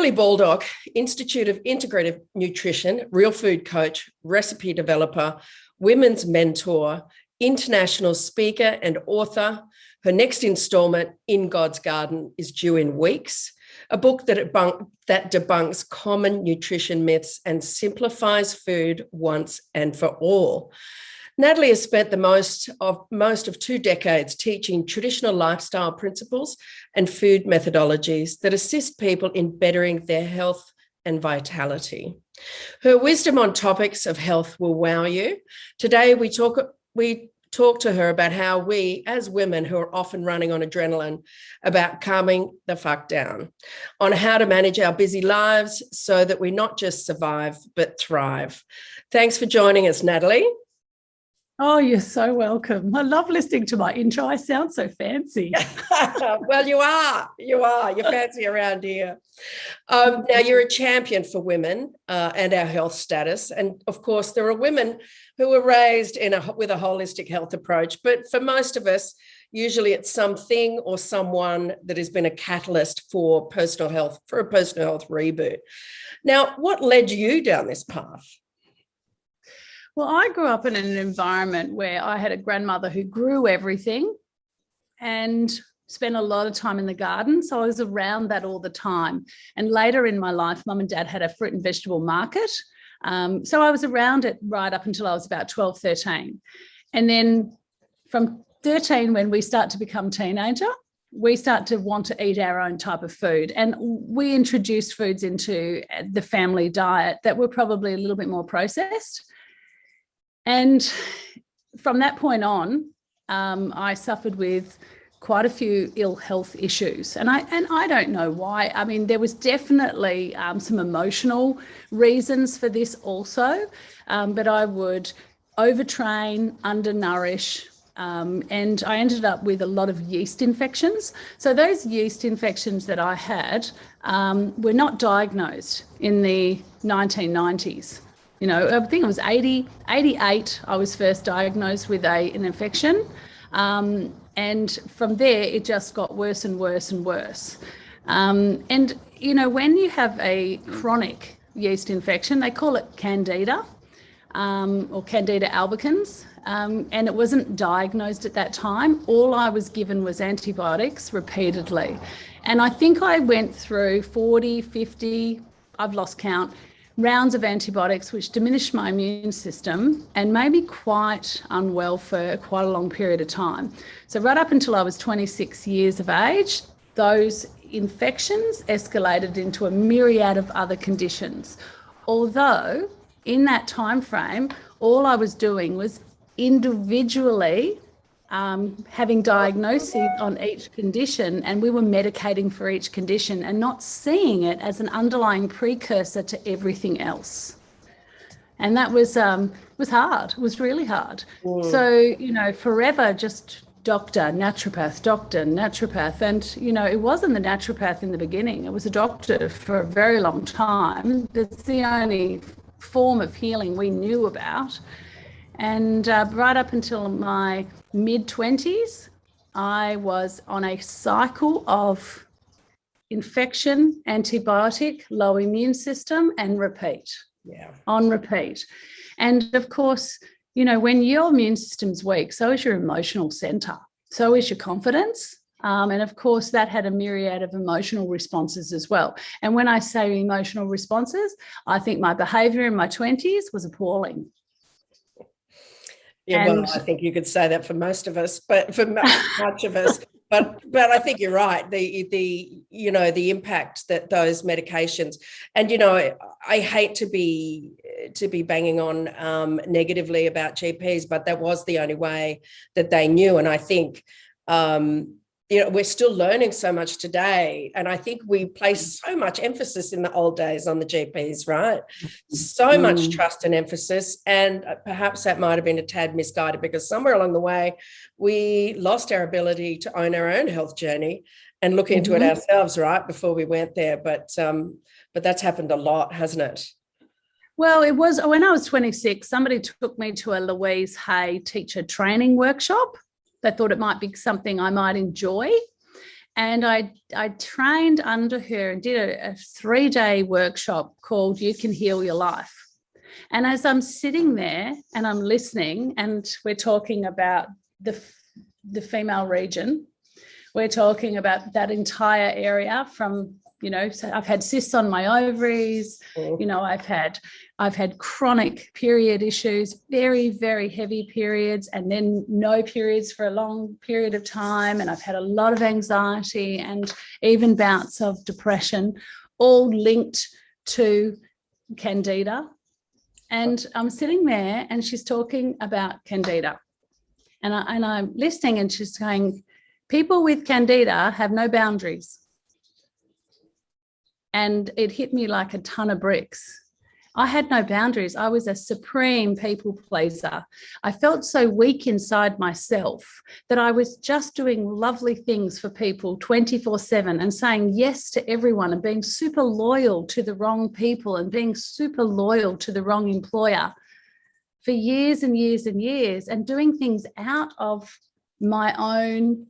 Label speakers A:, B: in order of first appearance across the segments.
A: Natalie Baldock, Institute of Integrative Nutrition, real food coach, recipe developer, women's mentor, international speaker and author. Her next installment, In God's Garden, is due in weeks, a book that debunks common nutrition myths and simplifies food once and for all. Natalie has spent the most of 2 decades teaching traditional lifestyle principles and food methodologies that assist people in bettering their health and vitality. Her wisdom on topics of health will wow you. Today, we talk to her about how we, as women who are often running on adrenaline, about calming the fuck down, on how to manage our busy lives so that we not just survive, but thrive. Thanks for joining us, Natalie.
B: Oh, you're so welcome. I love listening to my intro. I sound so fancy.
A: Well, you are. You're fancy around here. Now, you're a champion for women and our health status. And of course, there are women who were raised with a holistic health approach. But for most of us, usually it's something or someone that has been a catalyst for a personal health reboot. Now, what led you down this path?
B: Well, I grew up in an environment where I had a grandmother who grew everything and spent a lot of time in the garden. So I was around that all the time. And later in my life, Mum and Dad had a fruit and vegetable market. So I was around it right up until I was about 12, 13. And then from 13, when we start to become teenager, we start to want to eat our own type of food. And we introduced foods into the family diet that were probably a little bit more processed. And from that point on, I suffered with quite a few ill health issues. And I don't know why. I mean, there was definitely some emotional reasons for this also, but I would overtrain, undernourish, and I ended up with a lot of yeast infections. So those yeast infections that I had were not diagnosed in the 1990s. You know, I think it was 88, I was first diagnosed with an infection. And from there, it just got worse and worse and worse. And, you know, when you have a chronic yeast infection, they call it Candida or Candida albicans. And it wasn't diagnosed at that time. All I was given was antibiotics repeatedly. And I think I went through 40, 50, I've lost count, rounds of antibiotics, which diminished my immune system and made me quite unwell for quite a long period of time. So right up until I was 26 years of age, those infections escalated into a myriad of other conditions. Although in that time frame, all I was doing was individually having diagnoses on each condition, and we were medicating for each condition and not seeing it as an underlying precursor to everything else. And that was hard. It was really hard. So, you know, forever just doctor, naturopath. And, you know, it wasn't the naturopath in the beginning. It was a doctor for a very long time. That's the only form of healing we knew about. And right up until my mid-20s, I was on a cycle of infection, antibiotic, low immune system, and repeat. On repeat. And of course, you know, when your immune system's weak, so is your emotional center, so is your confidence. And of course, that had a myriad of emotional responses as well. And when I say emotional responses, I think my behavior in my 20s was appalling.
A: Yeah, well, I think you could say that for most of us, but for much of us. But I think you're right. The you know, the impact that those medications, and you know, I hate to be banging on negatively about GPs, but that was the only way that they knew. And I think you know, we're still learning so much today. And I think we place so much emphasis in the old days on the GPs, right? So much trust and emphasis. And perhaps that might have been a tad misguided, because somewhere along the way, we lost our ability to own our own health journey and look into it ourselves, right, before we went there. But that's happened a lot, hasn't it?
B: Well, it was when I was 26, somebody took me to a Louise Hay teacher training workshop. They thought it might be something I might enjoy. And I trained under her and did a 3-day workshop called You Can Heal Your Life. And as I'm sitting there and I'm listening, and we're talking about the female region, we're talking about that entire area from, so I've had cysts on my ovaries, I've had chronic period issues, very, very heavy periods, and then no periods for a long period of time. And I've had a lot of anxiety and even bouts of depression, all linked to Candida. And I'm sitting there and she's talking about Candida. And I'm listening and she's going, people with Candida have no boundaries. And it hit me like a ton of bricks. I had no boundaries. I was a supreme people pleaser. I felt so weak inside myself that I was just doing lovely things for people 24/7 and saying yes to everyone and being super loyal to the wrong people and being super loyal to the wrong employer for years and years and years, and doing things out of my own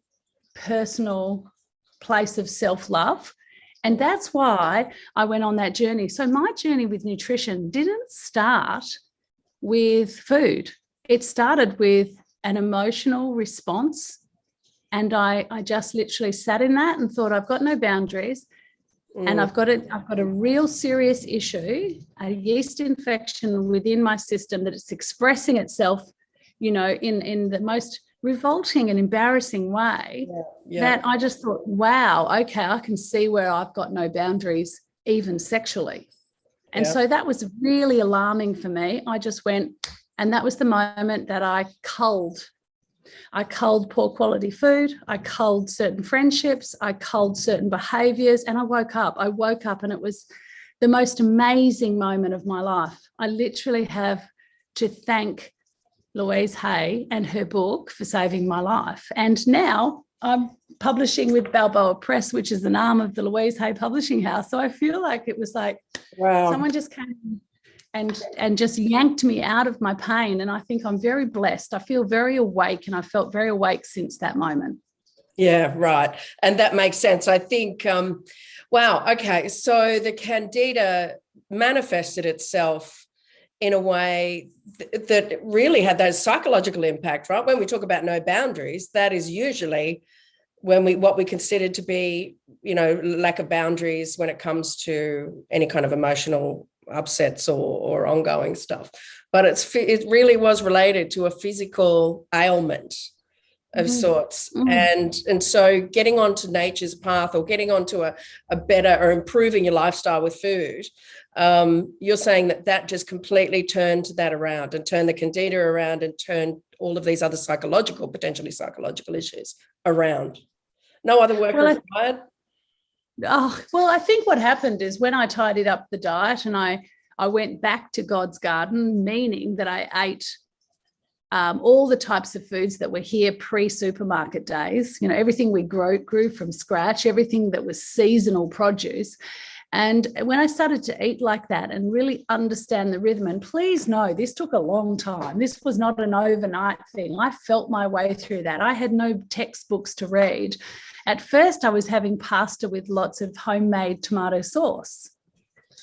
B: personal place of self-love. And that's why I went on that journey. So my journey with nutrition didn't start with food. It started with an emotional response. And I just literally sat in that and thought, I've got no boundaries. And I've got a real serious issue, a yeast infection within my system that it's expressing itself, in the most revolting and embarrassing way, that I just thought, wow, okay, I can see where I've got no boundaries, even sexually. And so that was really alarming for me. I just went, and that was the moment that I culled poor quality food. I culled certain friendships. I culled certain behaviors, and I woke up and it was the most amazing moment of my life. I literally have to thank Louise Hay and her book for saving my life. And now I'm publishing with Balboa Press, which is an arm of the Louise Hay Publishing House. So I feel like it was like, wow, someone just came and just yanked me out of my pain. And I think I'm very blessed. I feel very awake, and I felt very awake since that moment.
A: Yeah, right. And that makes sense. I think, wow, okay. So the Candida manifested itself in a way that really had that psychological impact, right? When we talk about no boundaries, that is usually what we consider to be, lack of boundaries when it comes to any kind of emotional upsets or ongoing stuff. But it really was related to a physical ailment of sorts. And so getting onto nature's path, or getting onto a better, or improving your lifestyle with food, you're saying that just completely turned that around and turned the Candida around and turned all of these other potentially psychological issues around. No other work required?
B: I think what happened is when I tidied up the diet and I went back to God's garden, meaning that I ate all the types of foods that were here pre-supermarket days, everything we grew from scratch, everything that was seasonal produce. And when I started to eat like that and really understand the rhythm, and please know, this took a long time. This was not an overnight thing. I felt my way through that. I had no textbooks to read. At first, I was having pasta with lots of homemade tomato sauce,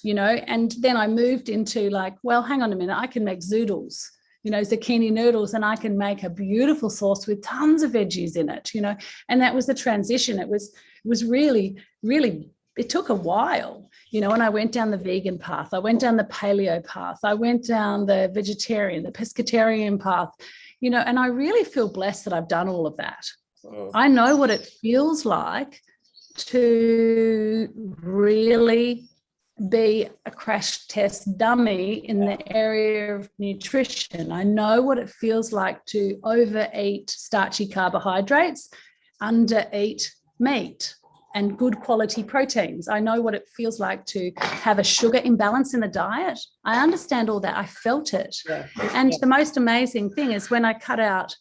B: and then I moved into like, well, hang on a minute, I can make zoodles, zucchini noodles, and I can make a beautiful sauce with tons of veggies in it, and that was the transition. It was really, really, it took a while, and I went down the vegan path. I went down the paleo path. I went down the vegetarian, the pescatarian path, and I really feel blessed that I've done all of that. I know what it feels like to really be a crash test dummy in the area of nutrition. I know what it feels like to overeat starchy carbohydrates, undereat meat and good quality proteins. I know what it feels like to have a sugar imbalance in the diet. I understand all that. I felt it. And the most amazing thing is when I cut out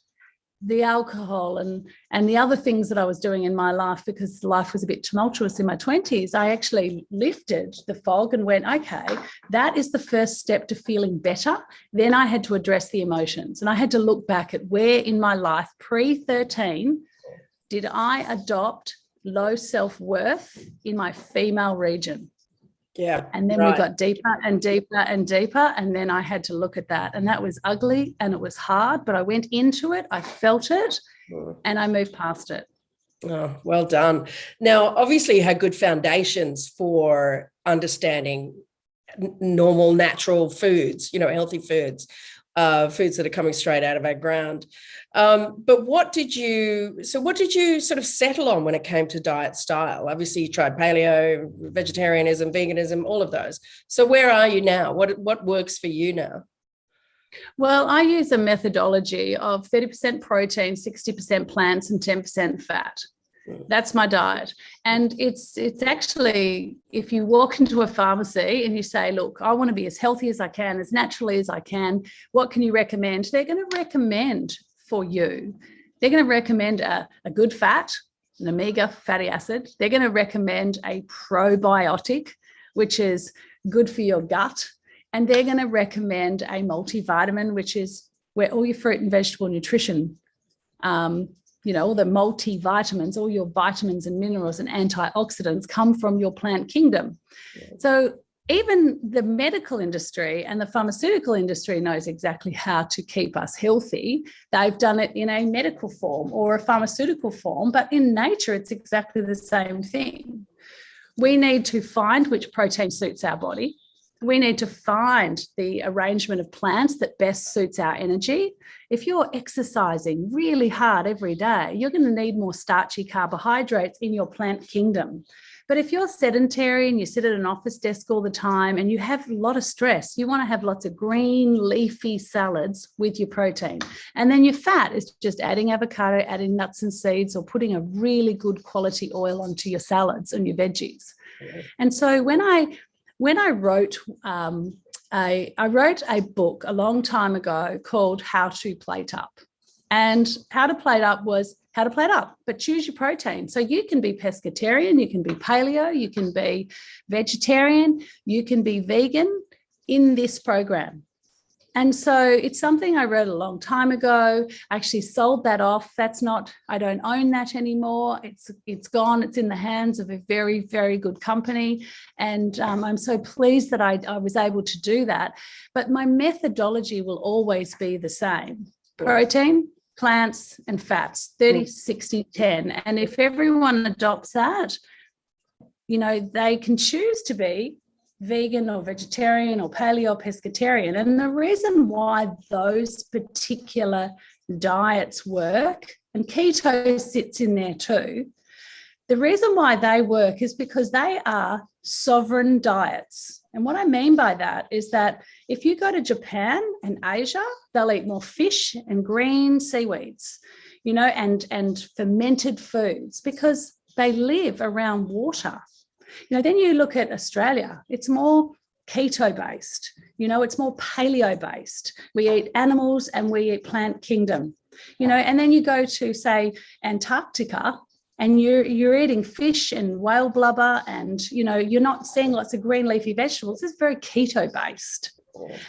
B: the alcohol and the other things that I was doing in my life, because life was a bit tumultuous in my 20s, I actually lifted the fog and went, okay, that is the first step to feeling better. Then I had to address the emotions, and I had to look back at where in my life pre-13 did I adopt low self-worth in my female region.
A: Yeah.
B: And then we got deeper and deeper and deeper. And then I had to look at that. And that was ugly and it was hard, but I went into it, I felt it, and I moved past it.
A: Oh, well done. Now, obviously, you had good foundations for understanding normal, natural foods, healthy foods, foods that are coming straight out of our ground. But what did you sort of settle on when it came to diet style? Obviously, you tried paleo, vegetarianism, veganism, all of those. So where are you now? What works for you now?
B: Well, I use a methodology of 30% protein, 60% plants, and 10% fat. That's my diet. And it's actually, if you walk into a pharmacy and you say, look, I want to be as healthy as I can, as naturally as I can, what can you recommend? They're going to recommend for you. They're going to recommend a good fat, an omega fatty acid. They're going to recommend a probiotic, which is good for your gut. And they're going to recommend a multivitamin, which is where all your fruit and vegetable nutrition, all the multivitamins, all your vitamins and minerals and antioxidants come from your plant kingdom. Yeah. So even the medical industry and the pharmaceutical industry knows exactly how to keep us healthy. They've done it in a medical form or a pharmaceutical form, but in nature, it's exactly the same thing. We need to find which protein suits our body. We need to find the arrangement of plants that best suits our energy. If you're exercising really hard every day, you're going to need more starchy carbohydrates in your plant kingdom. But if you're sedentary and you sit at an office desk all the time and you have a lot of stress, you want to have lots of green leafy salads with your protein. And then your fat is just adding avocado, adding nuts and seeds, or putting a really good quality oil onto your salads and your veggies. And so when I wrote I wrote a book a long time ago called How to Plate Up. And how to plate up was how to plate up, but choose your protein. So you can be pescatarian, you can be paleo, you can be vegetarian, you can be vegan in this program. And so it's something I wrote a long time ago. I actually sold that off. I don't own that anymore. It's gone. It's in the hands of a very, very good company. And I'm so pleased that I was able to do that. But my methodology will always be the same. Protein, plants, and fats, 30, 60, 10. And if everyone adopts that, they can choose to be vegan or vegetarian or paleo or pescatarian. And the reason why those particular diets work, and keto sits in there too, the reason why they work is because they are sovereign diets. And what I mean by that is that if you go to Japan and Asia, they'll eat more fish and green seaweeds, and fermented foods because they live around water. Then you look at Australia, it's more keto-based, it's more paleo-based. We eat animals and we eat plant kingdom, and then you go to, say, Antarctica and you're eating fish and whale blubber and, you're not seeing lots of green leafy vegetables. It's very keto-based.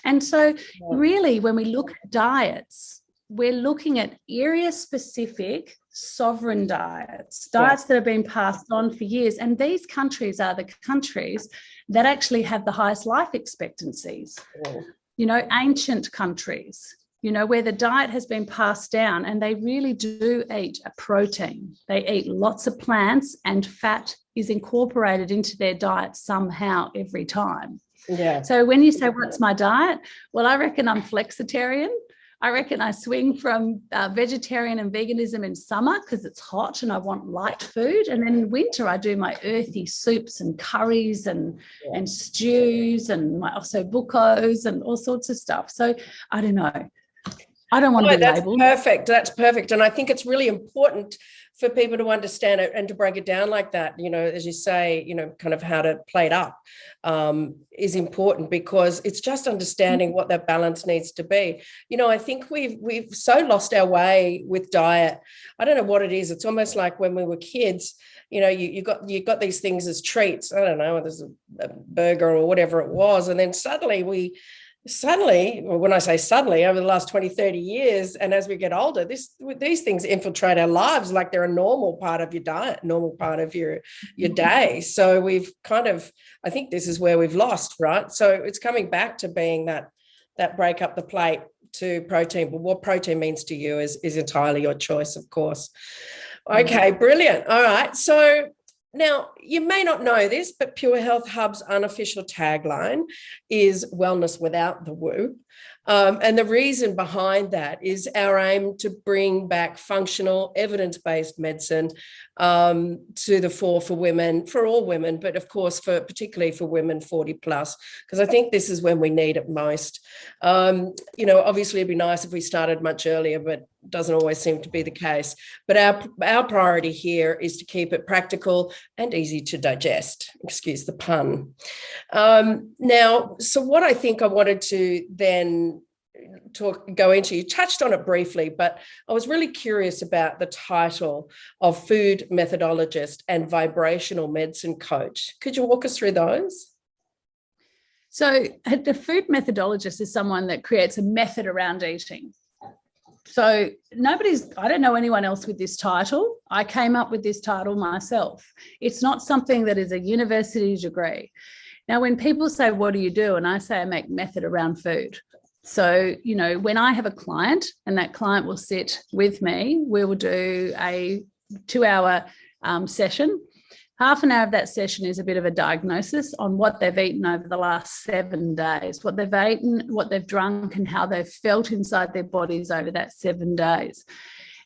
B: And so really, when we look at diets, we're looking at area-specific sovereign diets that have been passed on for years. And these countries are the countries that actually have the highest life expectancies, ancient countries, where the diet has been passed down and they really do eat a protein. They eat lots of plants and fat is incorporated into their diet somehow every time. Yeah. So when you say, what's my diet? Well, I reckon I'm flexitarian. I reckon I swing from vegetarian and veganism in summer because it's hot and I want light food. And then in winter, I do my earthy soups and curries and stews and my ossobucos and all sorts of stuff. So I don't know. I don't want to be labeled.
A: That's perfect. And I think it's really important for people to understand it and to break it down like that, as you say, kind of how to plate up is important because it's just understanding what that balance needs to be. I think we've so lost our way with diet. I don't know what it is. It's almost like when we were kids, you got these things as treats. I don't know, there's a burger or whatever it was. And then suddenly we Suddenly, or when I say suddenly, over the last 20, 30 years, and as we get older, these things infiltrate our lives like they're a normal part of your diet, normal part of your day. So we've kind of, I think this is where we've lost, right? So it's coming back to being that break up the plate to protein. But what protein means to you is entirely your choice, of course. Okay, brilliant. All right. So now, you may not know this, but Pure Health Hub's unofficial tagline is wellness without the woo. And the reason behind that is our aim to bring back functional, evidence-based medicine to the fore for women, for all women, but of course, particularly for women 40 plus, because I think this is when we need it most. Obviously it'd be nice if we started much earlier, but doesn't always seem to be the case. But our priority here is to keep it practical and easy to digest. Excuse the pun. Now, so what I think I wanted to then go into, you touched on it briefly, but I was really curious about the title of food methodologist and vibrational medicine coach. Could you walk us through those?
B: So the food methodologist is someone that creates a method around eating. So I don't know anyone else with this title. I came up with this title myself. It's not something that is a university degree. Now, when people say, what do you do? And I say, I make method around food. So, when I have a client and that client will sit with me, we will do a 2-hour session. Half an hour of that session is a bit of a diagnosis on what they've eaten over the last 7 days, what they've eaten, what they've drunk, and how they've felt inside their bodies over that 7 days.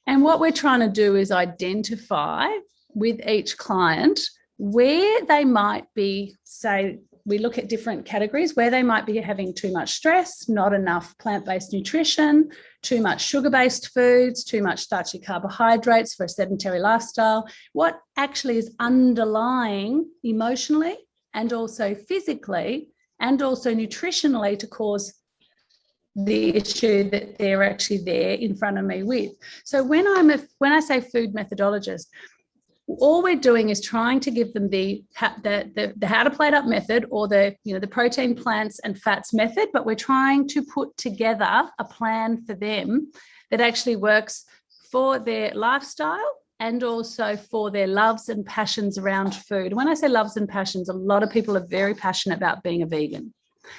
B: And what we're trying to do is identify with each client where they might be, say, we look at different categories where they might be having too much stress, not enough plant-based nutrition, too much sugar-based foods, too much starchy carbohydrates for a sedentary lifestyle, what actually is underlying emotionally and also physically and also nutritionally to cause the issue that they're actually there in front of me with. So when I say food methodologist, all we're doing is trying to give them the how to plate up method, or the protein, plants and fats method, but we're trying to put together a plan for them that actually works for their lifestyle and also for their loves and passions around food. When I say loves and passions, a lot of people are very passionate about being a vegan.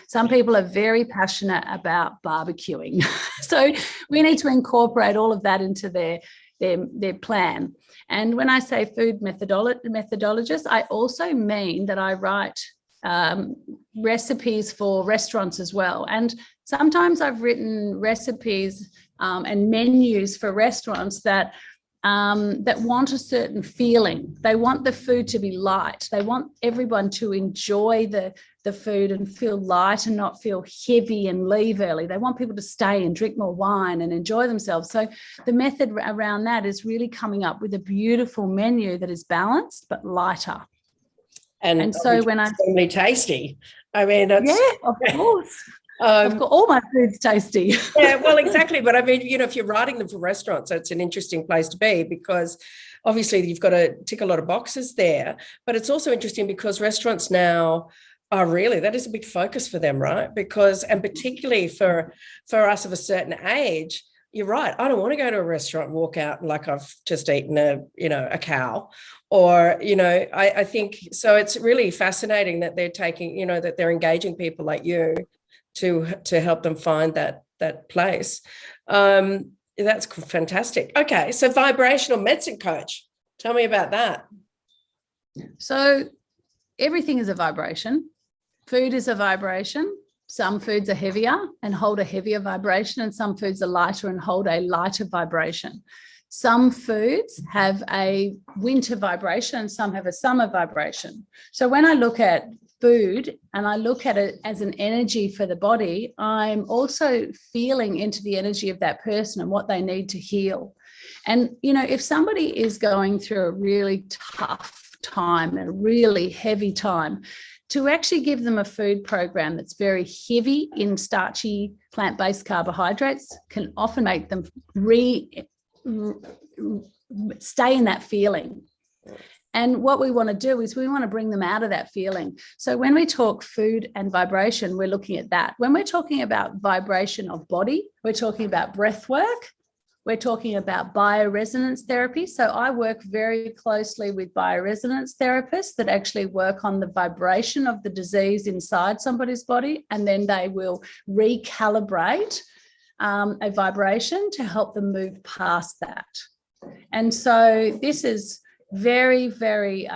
B: Some people are very passionate about barbecuing. So we need to incorporate all of that into their plan. And when I say food methodologist, I also mean that I write recipes for restaurants as well. And sometimes I've written recipes and menus for restaurants that want a certain feeling. They want the food to be light. They want everyone to enjoy the food and feel light and not feel heavy and leave early. They want people to stay and drink more wine and enjoy themselves. So the method around that is really coming up with a beautiful menu that is balanced but lighter. And so when
A: extremely tasty. I mean,
B: yeah, of course. I've got all my food's tasty.
A: Yeah, well, exactly. But I mean, if you're writing them for restaurants, it's an interesting place to be, because obviously you've got to tick a lot of boxes there. But it's also interesting because restaurants now are really, that is a big focus for them, right? Because, and particularly for us of a certain age, you're right. I don't want to go to a restaurant and walk out like I've just eaten a cow, or, I think, so it's really fascinating that they're taking, that they're engaging people like you to help them find that place. That's fantastic. Okay, so vibrational medicine coach, tell me about that.
B: So everything is a vibration. Food is a vibration. Some foods are heavier and hold a heavier vibration, and some foods are lighter and hold a lighter vibration. Some foods have a winter vibration and some have a summer vibration. So when I look at food and I look at it as an energy for the body, I'm also feeling into the energy of that person and what they need to heal. And, if somebody is going through a really tough time and a really heavy time, to actually give them a food program that's very heavy in starchy plant-based carbohydrates can often make them stay in that feeling. And what we want to do is we want to bring them out of that feeling. So when we talk food and vibration, we're looking at that. When we're talking about vibration of body, we're talking about breath work. We're talking about bioresonance therapy. So I work very closely with bioresonance therapists that actually work on the vibration of the disease inside somebody's body, and then they will recalibrate a vibration to help them move past that. And so this is very, very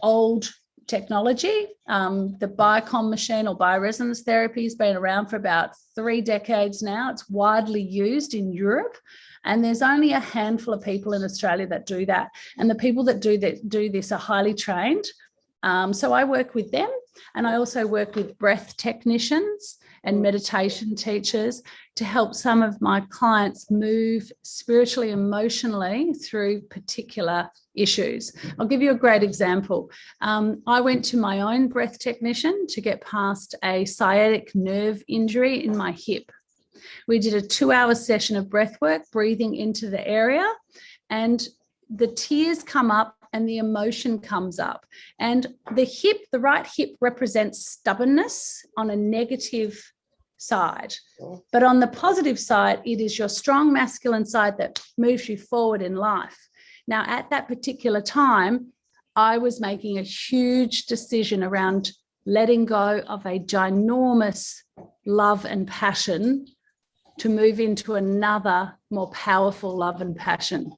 B: old technology. The Biocom machine or bioresonance therapy has been around for about 3 decades now. It's widely used in Europe. And there's only a handful of people in Australia that do that. And the people that do this are highly trained. So I work with them, and I also work with breath technicians and meditation teachers to help some of my clients move spiritually, emotionally through particular issues. I'll give you a great example. I went to my own breath technician to get past a sciatic nerve injury in my hip. We did a 2-hour session of breath work, breathing into the area, and the tears come up and the emotion comes up. And the right hip represents stubbornness on a negative side. But on the positive side, it is your strong masculine side that moves you forward in life. Now, at that particular time, I was making a huge decision around letting go of a ginormous love and passion to move into another more powerful love and passion.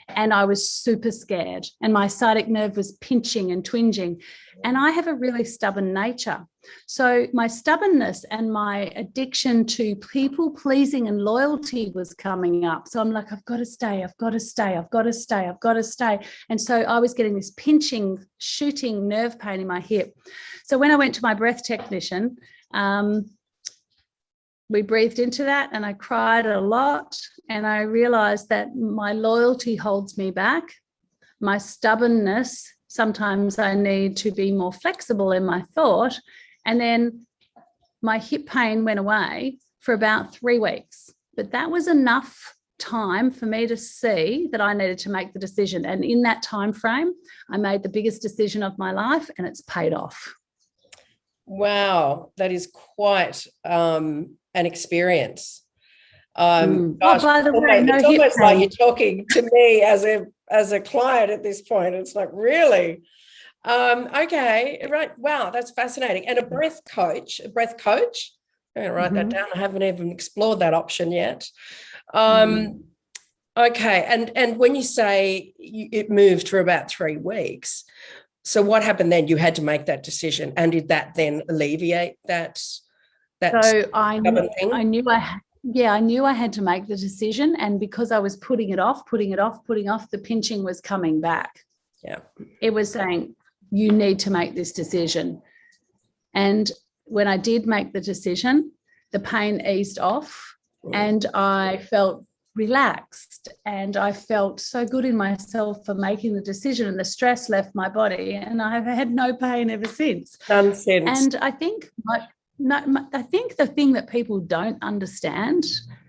B: And I was super scared, and my sciatic nerve was pinching and twinging. And I have a really stubborn nature. So my stubbornness and my addiction to people pleasing and loyalty was coming up. So I'm like, I've got to stay, I've got to stay, I've got to stay, I've got to stay. And so I was getting this pinching, shooting nerve pain in my hip. So when I went to my breath technician, we breathed into that, and I cried a lot, and I realized that my loyalty holds me back. My stubbornness, sometimes I need to be more flexible in my thought. And then my hip pain went away for about 3 weeks. But that was enough time for me to see that I needed to make the decision. And in that time frame, I made the biggest decision of my life, and it's paid off.
A: Wow, that is quite an experience.
B: Gosh, by the way,
A: it's almost like you're talking to me as a client at this point. It's like, really? Okay, right. Wow, that's fascinating. And a breath coach. I'm going to write that down. I haven't even explored that option yet. Okay, and when you say it moved for about 3 weeks, so what happened then? You had to make that decision, and did that then alleviate that?
B: So I knew I had to make the decision, and because I was putting it off, the pinching was coming back.
A: Yeah,
B: it was saying, you need to make this decision. And when I did make the decision, the pain eased off, and I felt relaxed, and I felt so good in myself for making the decision, and the stress left my body, and I've had no pain ever since.
A: Nonsense.
B: And I think the thing that people don't understand,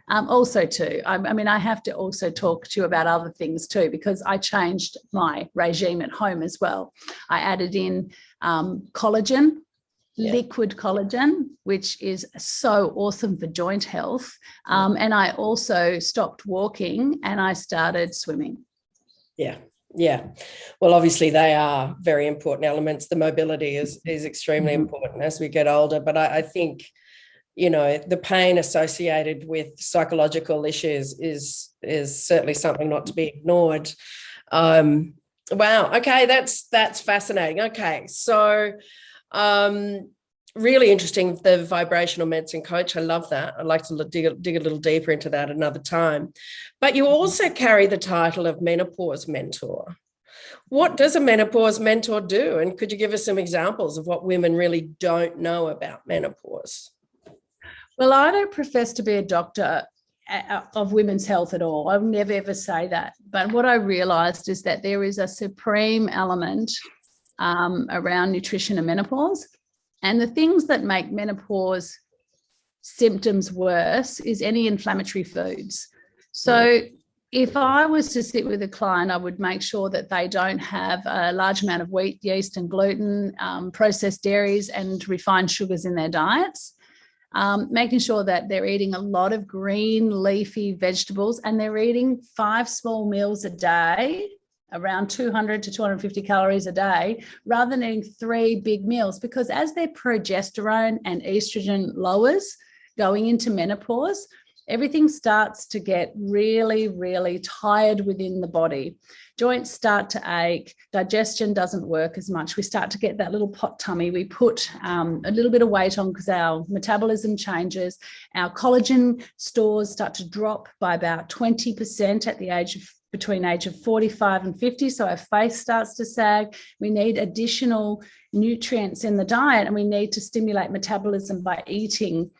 B: also too, I mean, I have to also talk to you about other things too, because I changed my regime at home as well. I added in collagen, liquid collagen, which is so awesome for joint health. And I also stopped walking and I started swimming.
A: Yeah. Well, obviously they are very important elements. The mobility is extremely important as we get older. But I think, the pain associated with psychological issues is certainly something not to be ignored. Wow. Okay. That's fascinating. Okay. So, really interesting, the vibrational medicine coach. I love that. I'd like to dig a little deeper into that another time. But you also carry the title of menopause mentor. What does a menopause mentor do? And could you give us some examples of what women really don't know about menopause?
B: Well, I don't profess to be a doctor of women's health at all. I would never, ever say that. But what I realised is that there is a supreme element around nutrition and menopause. And the things that make menopause symptoms worse is any inflammatory foods. So if I was to sit with a client, I would make sure that they don't have a large amount of wheat, yeast and gluten, processed dairies and refined sugars in their diets. Making sure that they're eating a lot of green leafy vegetables, and they're eating 5 small meals a day, around 200 to 250 calories a day, rather than eating 3 big meals, because as their progesterone and estrogen lowers going into menopause, everything starts to get really, really tired within the body. Joints start to ache. Digestion doesn't work as much. We start to get that little pot tummy. We put a little bit of weight on because our metabolism changes. Our collagen stores start to drop by about 20% at the age of between age of 45 and 50. So our face starts to sag. We need additional nutrients in the diet, and we need to stimulate metabolism by eating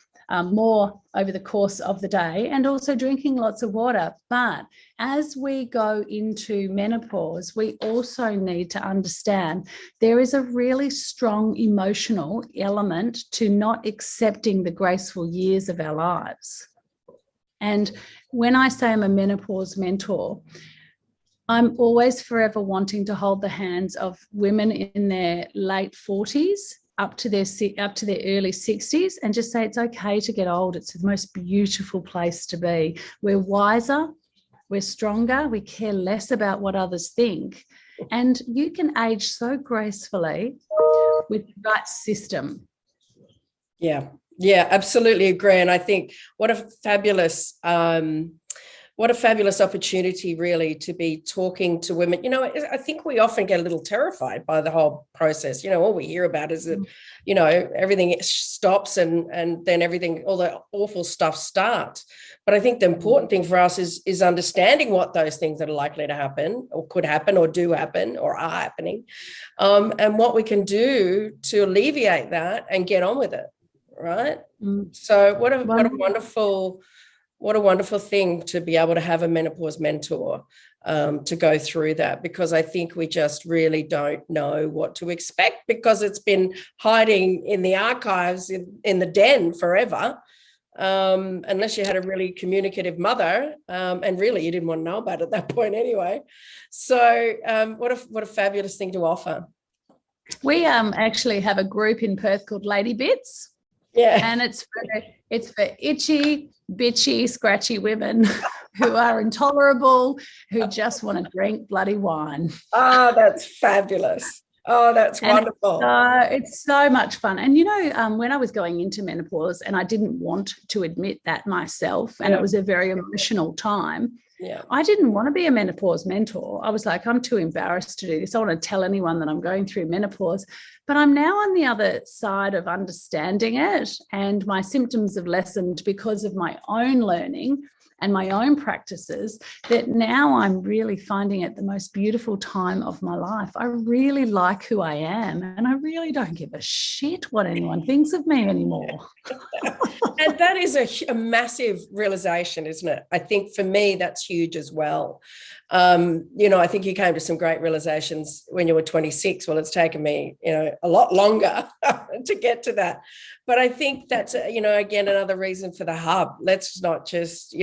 B: more over the course of the day, and also drinking lots of water. But as we go into menopause, we also need to understand there is a really strong emotional element to not accepting the graceful years of our lives. And when I say I'm a menopause mentor, I'm always forever wanting to hold the hands of women in their late 40s up to their early 60s and just say it's okay to get old. It's the most beautiful place to be. We're wiser, we're stronger, we care less about what others think. And you can age so gracefully with the right system.
A: Yeah, absolutely agree. And I think what a fabulous opportunity really to be talking to women. I think we often get a little terrified by the whole process. All we hear about is that, everything stops and then everything, all the awful stuff starts. But I think the important thing for us is understanding what those things that are likely to happen or could happen or do happen or are happening, and what we can do to alleviate that and get on with it. Right. So what a wonderful thing to be able to have a menopause mentor to go through that, because I think we just really don't know what to expect because it's been hiding in the archives in the den forever, unless you had a really communicative mother, and really you didn't want to know about it at that point anyway. So what a fabulous thing to offer.
B: We actually have a group in Perth called Lady Bits.
A: Yeah.
B: And it's for itchy, bitchy, scratchy women who are intolerable, who just want to drink bloody wine.
A: Oh, that's fabulous. Oh, that's wonderful.
B: It's so much fun. And, when I was going into menopause, and I didn't want to admit that myself, and it was a very emotional time.
A: Yeah.
B: I didn't want to be a menopause mentor. I was like, I'm too embarrassed to do this. I want to tell anyone that I'm going through menopause. But I'm now on the other side of understanding it, and my symptoms have lessened because of my own learning and my own practices, that now I'm really finding it the most beautiful time of my life. I really like who I am, and I really don't give a shit what anyone thinks of me anymore.
A: And that is a massive realization, isn't it? I think for me, that's huge as well. I think you came to some great realizations when you were 26. Well, it's taken me, a lot longer to get to that. But I think that's, again, another reason for the hub. Let's not just,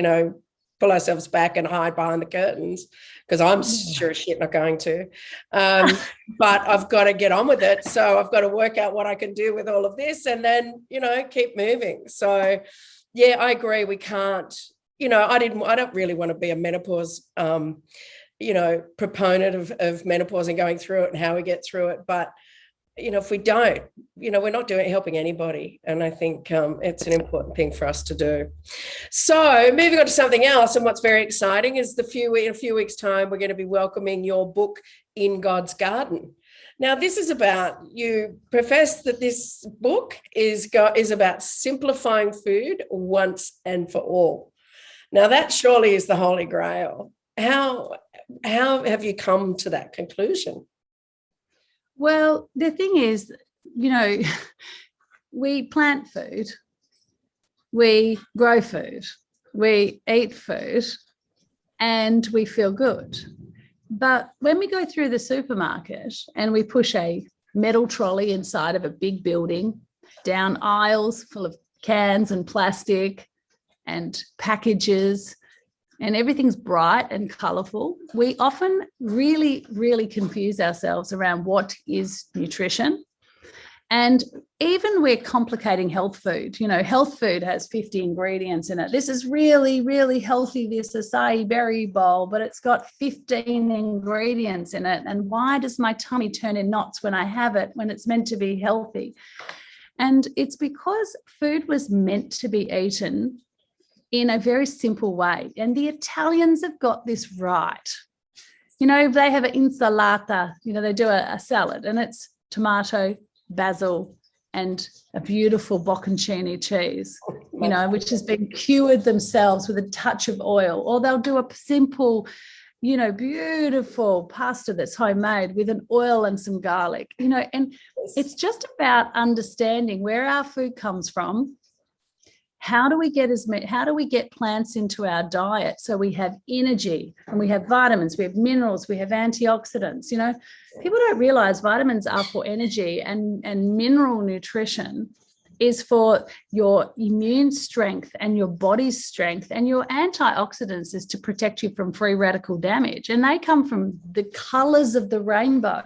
A: pull ourselves back and hide behind the curtains, because I'm sure as shit not going to. But I've got to get on with it. So I've got to work out what I can do with all of this and then, keep moving. So, yeah, I agree. We can't, I don't really want to be a menopause, proponent of menopause and going through it and how we get through it. But, if we don't, we're not helping anybody. And I think it's an important thing for us to do. So moving on to something else, and what's very exciting is in a few weeks' time, we're going to be welcoming your book, In God's Garden. Now, this is about, you profess that this book is about simplifying food once and for all. Now, that surely is the Holy Grail. How have you come to that conclusion?
B: Well, the thing is, we plant food, we grow food, we eat food, and we feel good. But when we go through the supermarket and we push a metal trolley inside of a big building, down aisles full of cans and plastic and packages, and everything's bright and colorful, we often really, really confuse ourselves around what is nutrition. And even we're complicating health food. You know, health food has 50 ingredients in it. This is really, really healthy, this acai berry bowl, but it's got 15 ingredients in it. And why does my tummy turn in knots when I have it, when it's meant to be healthy? And it's because food was meant to be eaten in a very simple way. And the Italians have got this right. You know, they have an insalata, you know, they do a salad, and it's tomato, basil, and a beautiful bocconcini cheese, you know, which has been cured themselves with a touch of oil. Or they'll do a simple, you know, beautiful pasta that's homemade with an oil and some garlic, you know. And it's just about understanding where our food comes from. How do we get plants into our diet so we have energy and we have vitamins, we have minerals, we have antioxidants? You know, people don't realize vitamins are for energy, and mineral nutrition is for your immune strength and your body's strength, and your antioxidants is to protect you from free radical damage. And they come from the colors of the rainbow.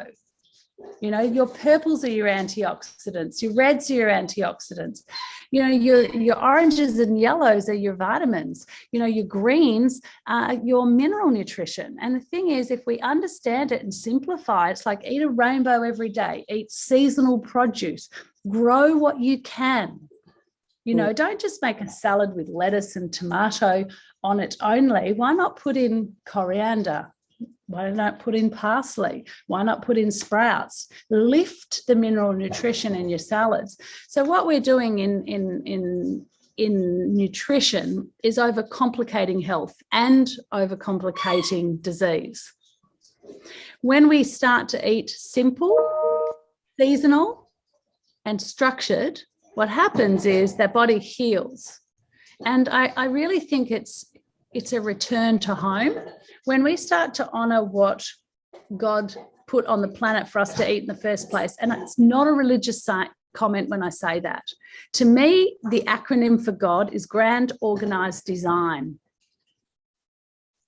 B: You know, your purples are your antioxidants, your reds are your antioxidants, you know, your oranges and yellows are your vitamins, you know, your greens are your mineral nutrition. And the thing is, if we understand it and simplify, it's like eat a rainbow every day, eat seasonal produce, grow what you can. You know, don't just make a salad with lettuce and tomato on it only. Why not put in coriander? Why not put in parsley? Why not put in sprouts? Lift the mineral nutrition in your salads. So what we're doing in nutrition is overcomplicating health and overcomplicating disease. When we start to eat simple, seasonal, and structured, what happens is that body heals. And I really think it's a return to home. When we start to honor what God put on the planet for us to eat in the first place, and it's not a religious comment when I say that. To me, the acronym for God is grand organized design.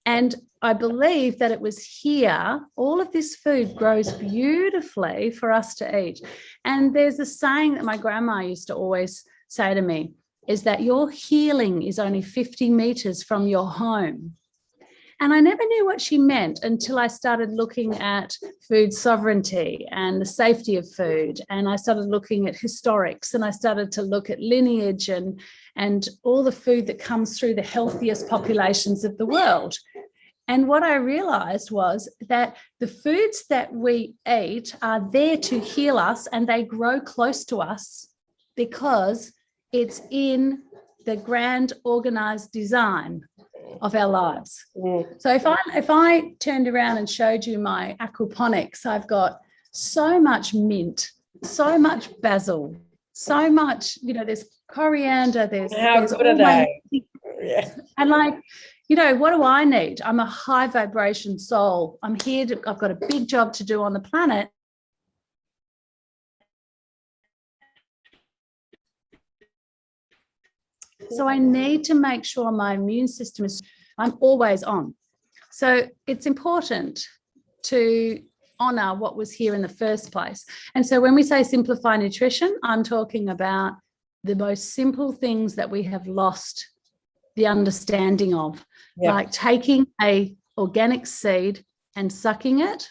B: And I believe that it was here, all of this food grows beautifully for us to eat. And there's a saying that my grandma used to always say to me, is that your healing is only 50 meters from your home. And I never knew what she meant until I started looking at food sovereignty and the safety of food. And I started looking at historics, and I started to look at lineage and all the food that comes through the healthiest populations of the world. And what I realized was that the foods that we eat are there to heal us, and they grow close to us because it's in the grand organized design of our lives. So if I turned around and showed you my aquaponics, I've got so much mint, so much basil, so much, you know, there's coriander, there's
A: good are they? Yeah.
B: And like, you know, what do I need? I'm a high vibration soul. I'm here I've got a big job to do on the planet. So I need to make sure my immune system I'm always on. So it's important to honor what was here in the first place. And so when we say simplify nutrition, I'm talking about the most simple things that we have lost the understanding of, like taking a organic seed and sucking it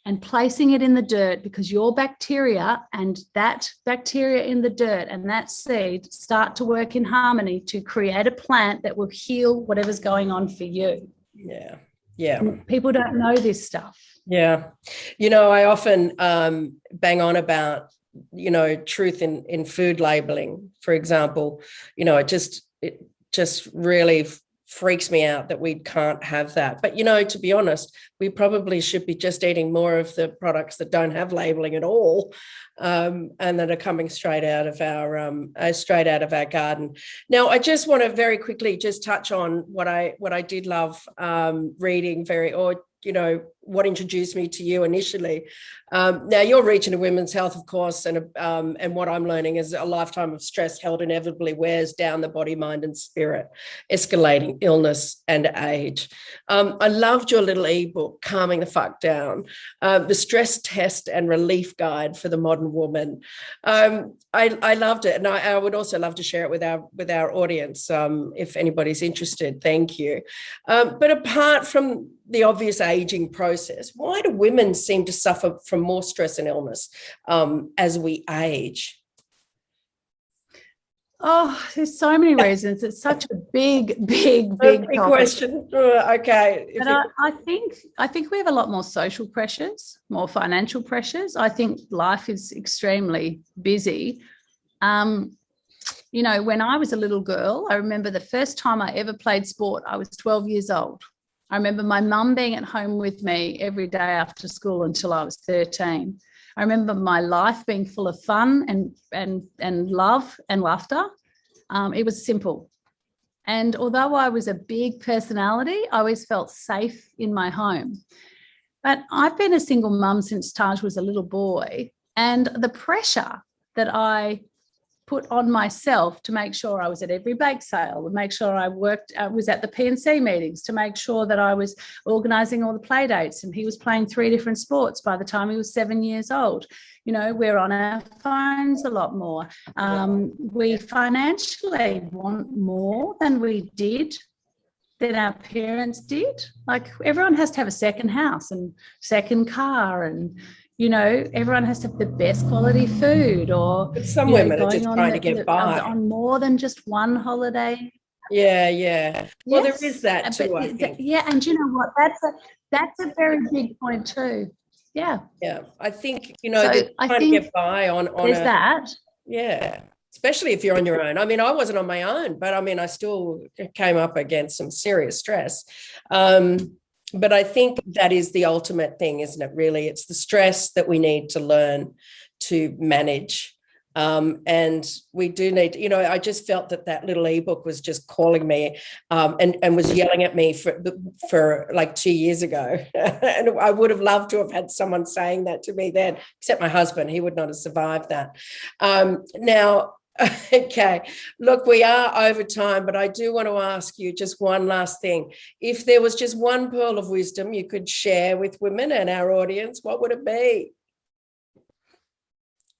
B: and placing it in the dirt, because your bacteria and that bacteria in the dirt and that seed start to work in harmony to create a plant that will heal whatever's going on for you.
A: Yeah.
B: People don't know this stuff.
A: Yeah. You know, I often bang on about, you know, truth in food labeling, for example. You know, it just really freaks me out that we can't have that. But, you know, to be honest, we probably should be just eating more of the products that don't have labeling at all, and that are coming straight out of our garden. Now, I just want to very quickly just touch on what I did love reading what introduced me to you initially. Now you're reaching to women's health, of course, and what I'm learning is a lifetime of stress held inevitably wears down the body, mind, and spirit, escalating illness and age. I loved your little ebook, Calming the Fuck Down, the stress test and relief guide for the modern woman. I loved it, and I would also love to share it with our audience if anybody's interested. Thank you. But apart from the obvious aging process, why do women seem to suffer from more stress and illness as we age?
B: Oh, there's so many reasons. It's such a big
A: question. Okay.
B: But I think we have a lot more social pressures, more financial pressures. I think life is extremely busy. You know, when I was a little girl, I remember the first time I ever played sport, I was 12 years old. I remember my mum being at home with me every day after school until I was 13. I remember my life being full of fun and love and laughter. It was simple. And although I was a big personality, I always felt safe in my home. But I've been a single mum since Taj was a little boy, and the pressure that I put on myself to make sure I was at every bake sale, to make sure I was at the P&C meetings, to make sure that I was organising all the play dates, and he was playing 3 different sports by the time he was 7 years old. You know, we're on our phones a lot more. We financially want more than our parents did. Like, everyone has to have a second house and second car, and you know, everyone has to have the best quality food, or
A: but some women are just trying to get by
B: on more than just one holiday.
A: Yeah. Well,
B: yes,
A: there is that too, I think.
B: Yeah, and you know what? That's a very big point too. Yeah.
A: I think, you know,
B: so
A: trying to get by on
B: that.
A: Yeah. Especially if you're on your own. I mean, I wasn't on my own, but I mean, I still came up against some serious stress. But I think that is the ultimate thing, isn't it, really? It's the stress that we need to learn to manage. And we do need, you know, I just felt that little ebook was just calling me and was yelling at me for like 2 years ago. And I would have loved to have had someone saying that to me then, except my husband. He would not have survived that. Now, okay, look, we are over time, but I do want to ask you just one last thing. If there was just one pearl of wisdom you could share with women and our audience, what would it be?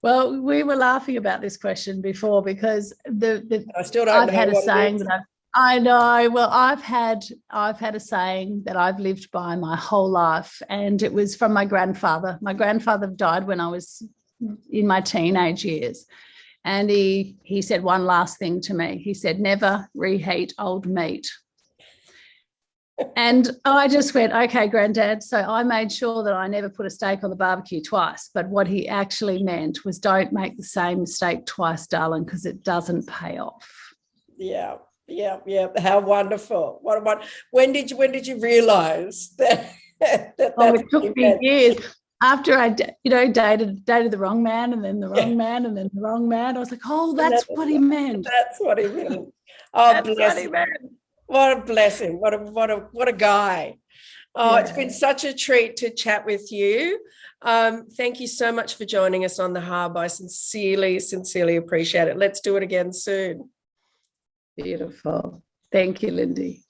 B: Well, we were laughing about this question before because
A: I still don't
B: I've
A: know
B: had a
A: what
B: saying that I know. Well, I've had a saying that I've lived by my whole life, and it was from my grandfather. My grandfather died when I was in my teenage years. And he said one last thing to me. He said, never reheat old meat. And I just went, okay, Granddad. So I made sure that I never put a steak on the barbecue twice. But what he actually meant was don't make the same mistake twice, darling, because it doesn't pay off. Yeah.
A: How wonderful. When did you realize that?
B: It took me years. After I, dated the wrong man, and then the wrong man, and then the wrong man, I was like, oh, that's what he meant.
A: That's what he meant. Oh, bless him. What a blessing. What a guy. Oh, yeah. It's been such a treat to chat with you. Thank you so much for joining us on The Hub. I sincerely appreciate it. Let's do it again soon.
B: Beautiful. Thank you, Lindy.